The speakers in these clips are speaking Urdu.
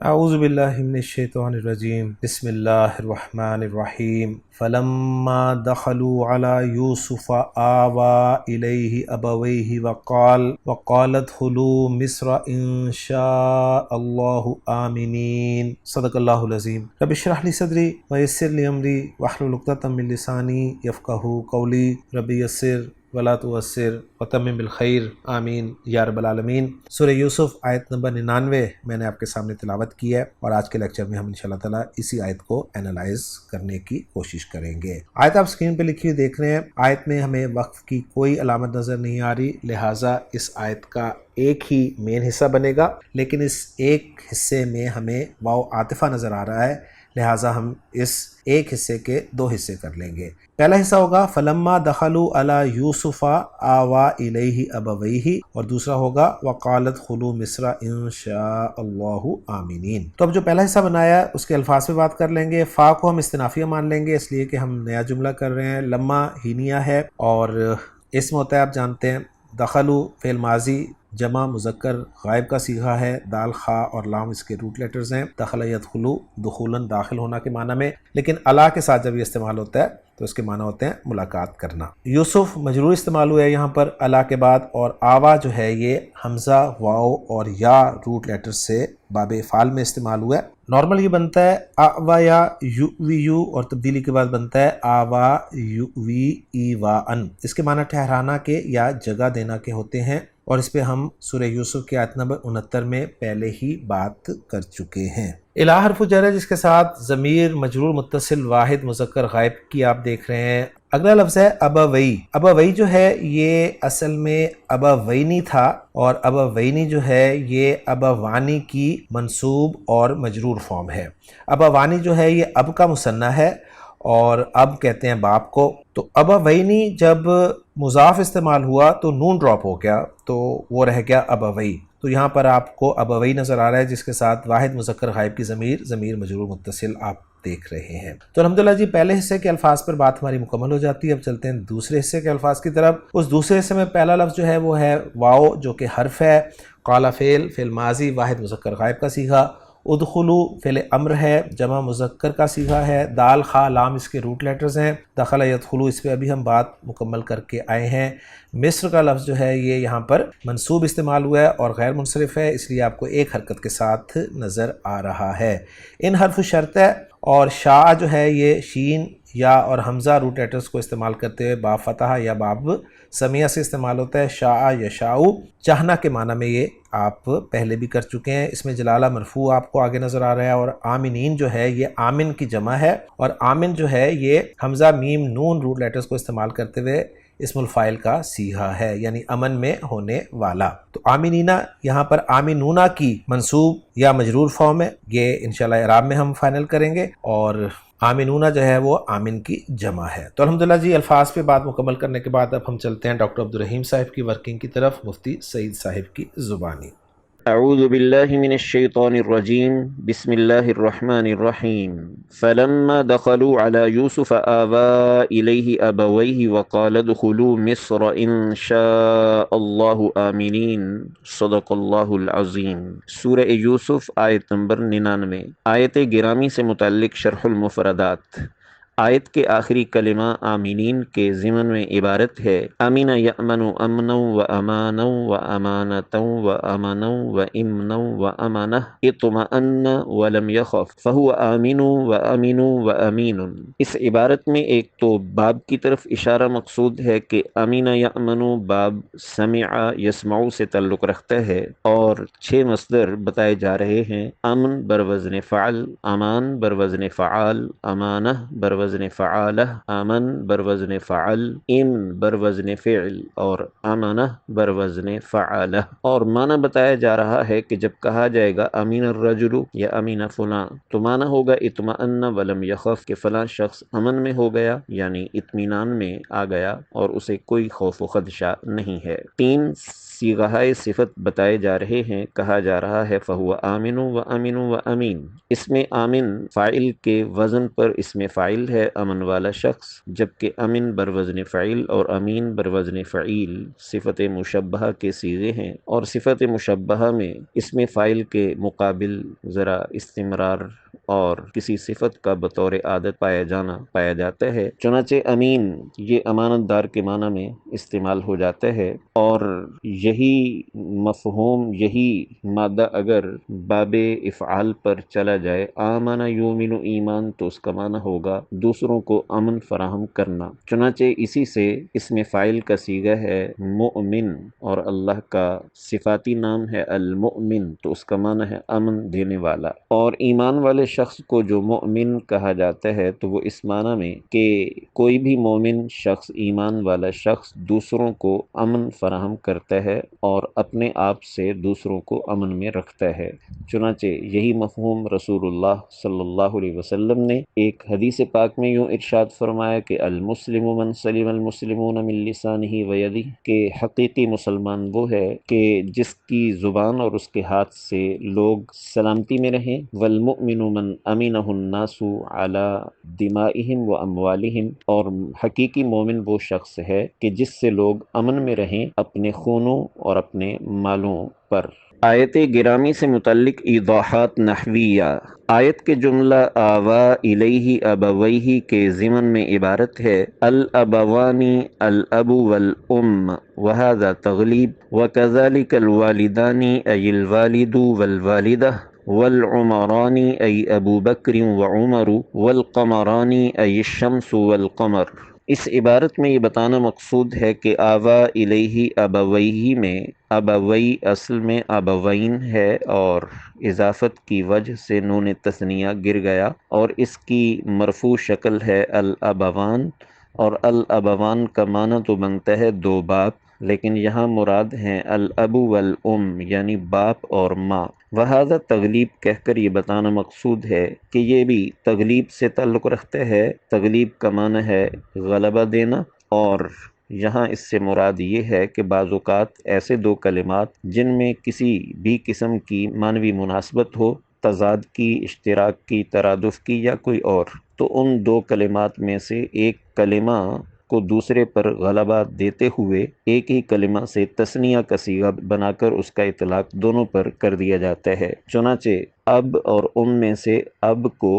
اعوذ باللہ من الشیطان الرجیم بسم اللہ الرحمن الرحیم فلما دخلوا علی یوسف آوى الیہ ابویہ وقال ادخلوا مصر ان شاء اللہ آمنین۔ صدق اللہ العظیم۔ رب اشرح لی صدری ویسر لی امری واحلل عقدۃ من لسانی یفقہوا قولی۔ رب یسر ولا تعسر وتمم بالخیر آمین یا رب العالمین۔ سورہ یوسف آیت نمبر 99 میں نے آپ کے سامنے تلاوت کی ہے، اور آج کے لیکچر میں ہم انشاءاللہ تعالیٰ اسی آیت کو اینالائز کرنے کی کوشش کریں گے۔ آیت آپ اسکرین پہ لکھی ہوئی دیکھ رہے ہیں۔ آیت میں ہمیں وقف کی کوئی علامت نظر نہیں آ رہی، لہٰذا اس آیت کا ایک ہی مین حصہ بنے گا، لیکن اس ایک حصے میں ہمیں واو عاطفہ نظر آ رہا ہے، لہٰذا ہم اس ایک حصے کے دو حصے کر لیں گے۔ پہلا حصہ ہوگا فلما دخلوا علی یوسف آوا الیہ ابویہ، اور دوسرا ہوگا وقال ادخلوا مصر ان شاء اللہ آمنین۔ تو اب جو پہلا حصہ بنایا ہے اس کے الفاظ پہ بات کر لیں گے۔ فا کو ہم استنافیہ مان لیں گے، اس لیے کہ ہم نیا جملہ کر رہے ہیں۔ لما ہینیا ہے اور اسم ہوتا ہے، آپ جانتے ہیں۔ دخلوا فعل ماضی جمع مذکر غائب کا صیغہ ہے، دال خا اور لام اس کے روٹ لیٹرز ہیں۔ دخل یدخلو دخولاً داخل ہونا کے معنی میں، لیکن الا کے ساتھ جب یہ استعمال ہوتا ہے تو اس کے معنی ہوتے ہیں ملاقات کرنا۔ یوسف مجرور استعمال ہوا ہے یہاں پر الا کے بعد، اور آوا جو ہے یہ حمزہ واو اور یا روٹ لیٹر سے باب افعال میں استعمال ہوا ہے۔ نارمل یہ بنتا ہے آوا یا یو وی یو، اور تبدیلی کے بعد بنتا ہے آوا یو وی ای وا ان۔ اس کے معنی ٹھہرانا کے یا جگہ دینا کے ہوتے ہیں، اور اس پہ ہم سورہ یوسف کی آیت نمبر 69 میں پہلے ہی بات کر چکے ہیں۔ الہ حرف جر ہے جس کے ساتھ ضمیر مجرور متصل واحد مذکر غائب کی آپ دیکھ رہے ہیں۔ اگلا لفظ ہے ابوئی۔ ابوئی جو ہے یہ اصل میں ابوینی تھا، اور ابوینی جو ہے یہ ابوانی کی منصوب اور مجرور فارم ہے۔ ابوانی جو ہے یہ اب کا مثنیٰ ہے، اور اب کہتے ہیں باپ کو۔ تو ابوینی جب مضاف استعمال ہوا تو نون ڈراپ ہو گیا، تو وہ رہ گیا ابوئی۔ تو یہاں پر آپ کو ابوئی نظر آ رہا ہے جس کے ساتھ واحد مذکر غائب کی ضمیر مجرور متصل آپ دیکھ رہے ہیں۔ تو الحمدللہ جی پہلے حصے کے الفاظ پر بات ہماری مکمل ہو جاتی ہے۔ اب چلتے ہیں دوسرے حصے کے الفاظ کی طرف۔ اس دوسرے حصے میں پہلا لفظ جو ہے وہ ہے واو، جو کہ حرف ہے۔ قال فعل ماضی واحد مذکر غائب کا صیغہ۔ ادخلو فعل امر ہے، جمع مذکر کا صیغہ ہے۔ دال خا لام اس کے روٹ لیٹرز ہیں۔ دخل یدخلو اس پہ ابھی ہم بات مکمل کر کے آئے ہیں۔ مصر کا لفظ جو ہے یہ یہاں پر منصوب استعمال ہوا ہے اور غیر منصرف ہے، اس لیے آپ کو ایک حرکت کے ساتھ نظر آ رہا ہے۔ ان حرف شرط ہے، اور شاء جو ہے یہ شین یا اور حمزہ روٹ لیٹرز کو استعمال کرتے ہوئے باب فتح یا باب سمیہ سے استعمال ہوتا ہے۔ شاء یشاء چاہنا کے معنی میں یہ آپ پہلے بھی کر چکے ہیں۔ اس میں جلالہ مرفوع آپ کو آگے نظر آ رہا ہے، اور آمنین جو ہے یہ آمن کی جمع ہے، اور آمن جو ہے یہ حمزہ میم نون روٹ لیٹرز کو استعمال کرتے ہوئے اسم الفاعل کا صیغہ ہے، یعنی امن میں ہونے والا۔ تو آمنینا یہاں پر آمنونا کی منصوب یا مجرور فارم ہے، یہ انشاءاللہ اعراب میں ہم فائنل کریں گے، اور آمنونا جو ہے وہ آمن کی جمع ہے۔ تو الحمدللہ جی الفاظ پہ بات مکمل کرنے کے بعد اب ہم چلتے ہیں ڈاکٹر عبدالرحیم صاحب کی ورکنگ کی طرف، مفتی سعید صاحب کی زبانی۔ اعوذ باللہ من الشیطان الرجیم بسم اللہ الرحمن الرحیم فلما دخلوا علی یوسف آوا الیہ ابویہ وقال ادخلوا مصر ان شاء اللہ آمنین۔ صدق اللہ العظیم۔ سورہ یوسف آیت نمبر 99۔ آیت گرامی سے متعلق شرح المفردات۔ آیت کے آخری کلمہ آمینین کے ضمن میں عبارت ہے امین یأمن امنا و امانا و امانتا و امنا و امنا و امانہ اطمأن ولم یخف فہو آمین و امین و امین۔ اس عبارت میں ایک تو باب کی طرف اشارہ مقصود ہے کہ امین یأمن باب سمع یسمع سے تعلق رکھتا ہے، اور 6 مصدر بتائے جا رہے ہیں۔ امن بروزن فعل، امان بروزن فعال، امانہ بروزن فعالہ، امن بروزن فعل، امن بروزن فعل، اور امانہ بروزن فعالہ۔ اور معنی بتایا جا رہا ہے کہ جب کہا جائے گا امین الرجل یا امین فلاں، تو معنی ہوگا اطمأن ولم یخف، کہ فلاں شخص امن میں ہو گیا، یعنی اطمینان میں آ گیا اور اسے کوئی خوف و خدشہ نہیں ہے۔ 3 صیغہ صفت بتائے جا رہے ہیں، کہا جا رہا ہے فَهُوَ آمِنُ وَأَمِنُ وَأَمِين۔ اس میں آمن فاعل کے وزن پر اسم فاعل ہے امن والا شخص، جبکہ امن بروزن فعیل اور امین بروزن فعیل صفت مشبہہ کے صیغے ہیں، اور صفت مشبہہ میں اسم فاعل کے مقابل ذرا استمرار اور کسی صفت کا بطور عادت پایا جاتا ہے۔ چنانچہ امین یہ امانت دار کے معنی میں استعمال ہو جاتا ہے، اور یہی مفہوم، یہی مادہ اگر باب افعال پر چلا جائے، آمن یومن ایمان، تو اس کا معنی ہوگا دوسروں کو امن فراہم کرنا۔ چنانچہ اسی سے اسم فاعل کا صیغہ ہے مؤمن، اور اللہ کا صفاتی نام ہے المؤمن، تو اس کا معنی ہے امن دینے والا۔ اور ایمان والے شخص کو جو مؤمن کہا جاتا ہے تو وہ اس معنی میں کہ کوئی بھی مومن شخص، ایمان والا شخص دوسروں کو امن فراہم کرتا ہے اور اپنے آپ سے دوسروں کو امن میں رکھتا ہے۔ چنانچہ یہی مفہوم رسول اللہ صلی اللہ علیہ وسلم نے ایک حدیث پاک میں یوں ارشاد فرمایا کہ المسلم من سلم المسلمون من لسانہ ویدہ، کہ حقیقی مسلمان وہ ہے کہ جس کی زبان اور اس کے ہاتھ سے لوگ سلامتی میں رہیں، والمؤمن من امنہ الناس علی دمائہم و اموالہم، اور حقیقی مومن وہ شخص ہے کہ جس سے لوگ امن میں رہیں اپنے خونوں اور اپنے مالوں پر۔ آیت گرامی سے متعلق ایضاحات نحویہ۔ آیت کے جملہ آوا الیہ ابویہ کے ضمن میں عبارت ہے الابوانی الاب والام، وہذا تغلیب، وکذلک الوالدانی ای الوالد والوالدہ، والعمرانی ای ابو بکر وعمر، والقمرانی ای الشمس والقمر۔ اس عبارت میں یہ بتانا مقصود ہے کہ آوا الیہ ابویہ میں ابوی اصل میں ابوین ہے، اور اضافت کی وجہ سے نون تثنیہ گر گیا، اور اس کی مرفوع شکل ہے الابوان، اور الابوان کا معنی تو بنتا ہے دو باپ، لیکن یہاں مراد ہیں الاب والام، یعنی باپ اور ماں۔ وہذا تغلیب کہہ کر یہ بتانا مقصود ہے کہ یہ بھی تغلیب سے تعلق رکھتا ہے۔ تغلیب کا معنی ہے غلبہ دینا، اور یہاں اس سے مراد یہ ہے کہ بعض اوقات ایسے دو کلمات جن میں کسی بھی قسم کی معنوی مناسبت ہو، تضاد کی، اشتراک کی، ترادف کی یا کوئی اور، تو ان دو کلمات میں سے ایک کلمہ کو دوسرے پر غلبہ دیتے ہوئے ایک ہی کلمہ سے تثنیہ کا صیغہ بنا کر اس کا اطلاق دونوں پر کر دیا جاتا ہے۔ چنانچہ اب اور میں سے اب کو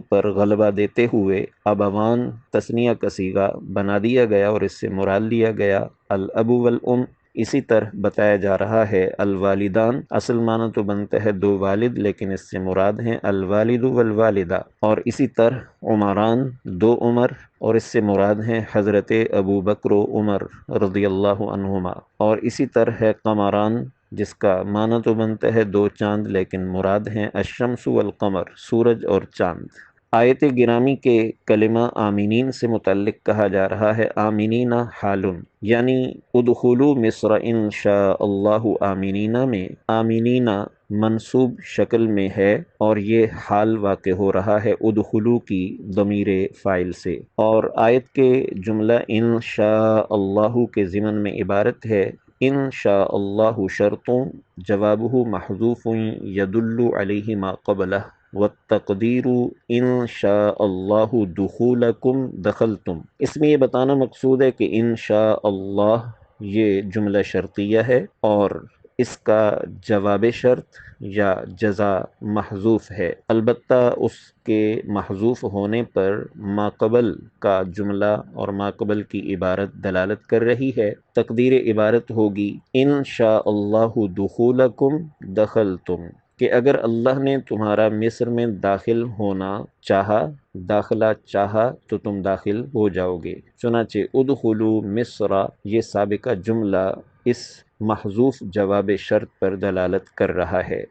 پر غلبہ دیتے ہوئے ابوان تثنیہ کا صیغہ بنا دیا گیا اور اس سے مراد لیا گیا الاب والام۔ اسی طرح بتایا جا رہا ہے الوالدان، اصل معنی تو بنتا ہے دو والد، لیکن اس سے مراد ہیں الوالد والوالدہ، اور اسی طرح عمران دو عمر، اور اس سے مراد ہیں حضرت ابو بکر و عمر رضی اللہ عنہما، اور اسی طرح ہے قمران جس کا معنی تو بنتا ہے دو چاند، لیکن مراد ہیں الشمس والقمر، سورج اور چاند۔ آیت گرامی کے کلمہ آمینین سے متعلق کہا جا رہا ہے آمینین حالن، یعنی ادخلوا مصر ان شاء اللہ آمینین میں آمینین منصوب شکل میں ہے، اور یہ حال واقع ہو رہا ہے ادخلوا کی ضمیر فاعل سے، اور آیت کے جملہ ان شاء اللہ کے ضمن میں عبارت ہے ان شاء اللہ شرط جوابہ محذوف یدل علیہ ما قبلہ، والتقدیر ان شاء اللہ دخولکم دخلتم۔ اس میں یہ بتانا مقصود ہے کہ ان شاء اللہ یہ جملہ شرطیہ ہے، اور اس کا جواب شرط یا جزا محذوف ہے، البتہ اس کے محذوف ہونے پر ما قبل کا جملہ اور ما قبل کی عبارت دلالت کر رہی ہے۔ تقدیر عبارت ہوگی ان شاء اللہ دخولکم دخلتم، کہ اگر اللہ نے تمہارا مصر میں داخل ہونا چاہا، داخلہ چاہا، تو تم داخل ہو جاؤ گے۔ چنانچہ ادخلوا مصر یہ سابقہ جملہ اس محذوف جواب شرط پر دلالت کر رہا ہے۔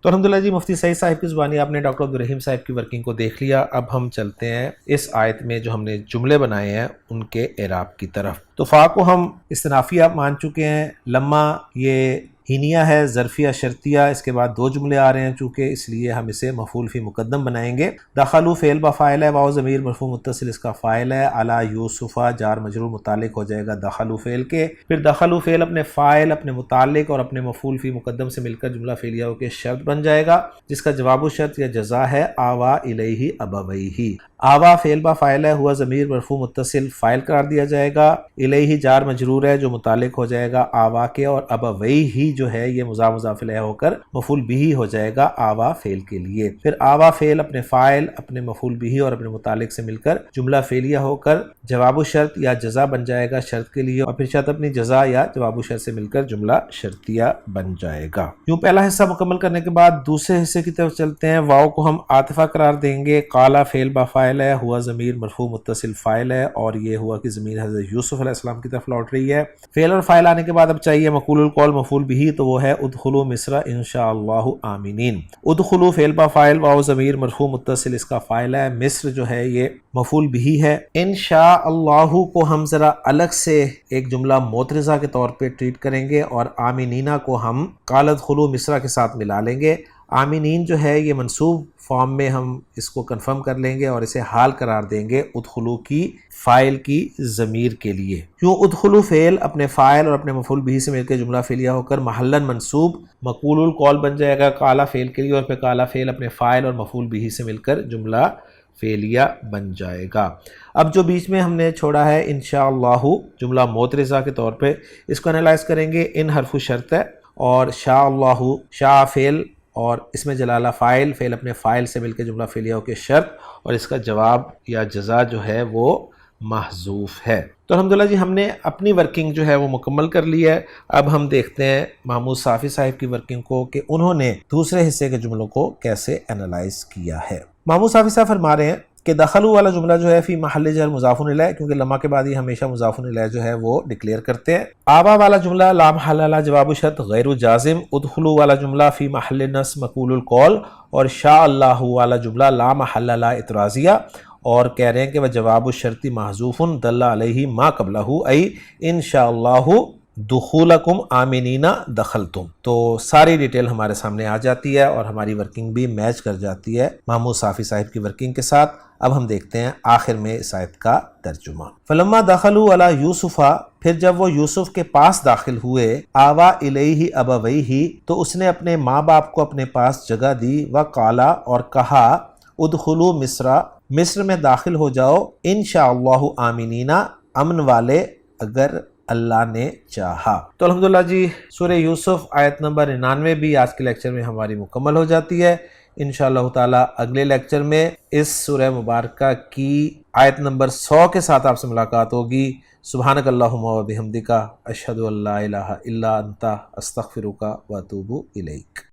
تو الحمدللہ جی، مفتی سعید صاحب کی زبانی آپ نے ڈاکٹر عبدالرحیم صاحب کی ورکنگ کو دیکھ لیا۔ اب ہم چلتے ہیں اس آیت میں جو ہم نے جملے بنائے ہیں ان کے اعراب کی طرف۔ تو فا کو ہم استنافیہ مان چکے ہیں، لما یہ ہینیہ ہے ظرفیہ شرطیہ، اس کے بعد دو جملے آ رہے ہیں چونکہ، اس لیے ہم اسے مفعول فی مقدم بنائیں گے۔ دخلوا فعل با فاعل ہے، واو ضمیر مرفوع متصل اس کا فاعل ہے، علی یوسف جار مجرور متعلق ہو جائے گا دخلوا فعل کے، پھر دخلوا فعل اپنے فاعل، اپنے متعلق اور اپنے مفعول فی مقدم سے مل کر جملہ فعلیہ ہو کے شرط بن جائے گا، جس کا جواب الشرط یا جزا ہے آوا الیہ ابویہ۔ آوا فعل با فاعل ہے، ہوا ضمیر مرفوع متصل فاعل قرار دیا جائے گا، الیہ جار مجرور ہے جو متعلق ہو جائے گا آوا کے، اور ابویہ جو ہے یہ مضاف مضاف الیہ ہو کر مفعول بہ ہو جائے گا آوا فعل کے لیے۔ پھر آوا فعل اپنے فاعل، اپنے مفعول بہ اور اپنے متعلق سے مل کر جملہ فعلیہ ہو کر جواب الشرط یا جزا بن جائے گا شرط کے لیے، اور پھر شرط اپنی جزا یا جواب الشرط سے مل کر جملہ شرطیہ بن جائے گا۔ یوں پہلا حصہ مکمل کرنے کے بعد دوسرے حصے کی طرف چلتے ہیں۔ واو کو ہم عاطفہ قرار دیں گے، قالا فعل با فاعل ہے، ہوا ضمیر مرفوع متصل فاعل ہے، اور یہ ہوا کی ضمیر حضرت یوسف علیہ السلام کی طرف لوٹ رہی ہے۔ فعل اور فاعل آنے کے بعد اب چاہیے مقول القول مفعول بہ، تو وہ ہے ادخلوا مصر انشاءاللہ آمینین۔ ادخلوا فعل با فاعل، واو ضمیر مرفوع متصل اس کا فاعل ہے، مصر جو ہے یہ مفعول بہ ہے۔ انشاءاللہ کو ہم ذرا الگ سے ایک جملہ معترضہ کے طور پہ ٹریٹ کریں گے، اور آمینینا کو ہم قال ادخلوا مصر کے ساتھ ملا لیں گے۔ آمینین جو ہے یہ منصوب فارم میں ہم اس کو کنفرم کر لیں گے اور اسے حال قرار دیں گے ادخلوا کی فاعل کی ضمیر کے لیے۔ کیوں ادخلوا فعل اپنے فاعل اور اپنے مفعول بہ سے مل کے جملہ فعلیہ ہو کر محلاً منصوب مقول القول بن جائے گا قالا فعل کے لیے، اور پھر قالا فعل اپنے فاعل اور مفعول بہ سے مل کر جملہ فعلیہ بن جائے گا۔ اب جو بیچ میں ہم نے چھوڑا ہے انشاءاللہ جملہ معترضہ کے طور پہ، اس کو انالائز کریں گے۔ ان حرف شرط ہے، اور شاء اللہ شاء فعل اور اس میں جلالہ فاعل، فعل اپنے فاعل سے مل کے جملہ فعلیہ ہو کے شرط، اور اس کا جواب یا جزا جو ہے وہ محذوف ہے۔ تو الحمدللہ جی ہم نے اپنی ورکنگ جو ہے وہ مکمل کر لی ہے۔ اب ہم دیکھتے ہیں محمود صافی صاحب کی ورکنگ کو کہ انہوں نے دوسرے حصے کے جملوں کو کیسے انالائز کیا ہے۔ محمود صافی صاحب فرما رہے ہیں کہ دخلوا والا جملہ جو ہے فی محل جر مضاف الیہ، کیونکہ لما کے بعد ہی ہمیشہ مضاف الیہ جو ہے وہ ڈکلیئر کرتے ہیں۔ آبا والا جملہ لا محل لہ جواب شرط غیر جازم، ادخلوا والا جملہ فی محل نصب مقول القول، اور شاء اللہ والا جملہ لا محل لہ اعتراضیہ، اور کہہ رہے ہیں کہ وہ جواب الشرط محذوف دل علیہ ما قبلہ ای ان شاء اللہ دخولکم آمینین دخلتم۔ تو ساری ڈیٹیل ہمارے سامنے آ جاتی ہے اور ہماری ورکنگ بھی میچ کر جاتی ہے محمود صافی صاحب کی ورکنگ کے ساتھ۔ اب ہم دیکھتے ہیں آخر میں اس آیت کا ترجمہ۔ فلما دخلوا علی یوسف، پھر جب وہ یوسف کے پاس داخل ہوئے، آوا الیہ ابویہ، تو اس نے اپنے ماں باپ کو اپنے پاس جگہ دی، وقالا اور کہا، ادخلوا مصر، مصر میں داخل ہو جاؤ، انشاءاللہ آمینین، امن والے اگر اللہ نے چاہا۔ تو الحمدللہ جی سورہ یوسف آیت نمبر 99 بھی آج کے لیکچر میں ہماری مکمل ہو جاتی ہے۔ انشاءاللہ تعالی اگلے لیکچر میں اس سورہ مبارکہ کی آیت نمبر 100 کے ساتھ آپ سے ملاقات ہوگی۔ سبحانک اللہم و بحمدک، اشہد ان لا الہ الا انت، استغفرک و اتوب الیک۔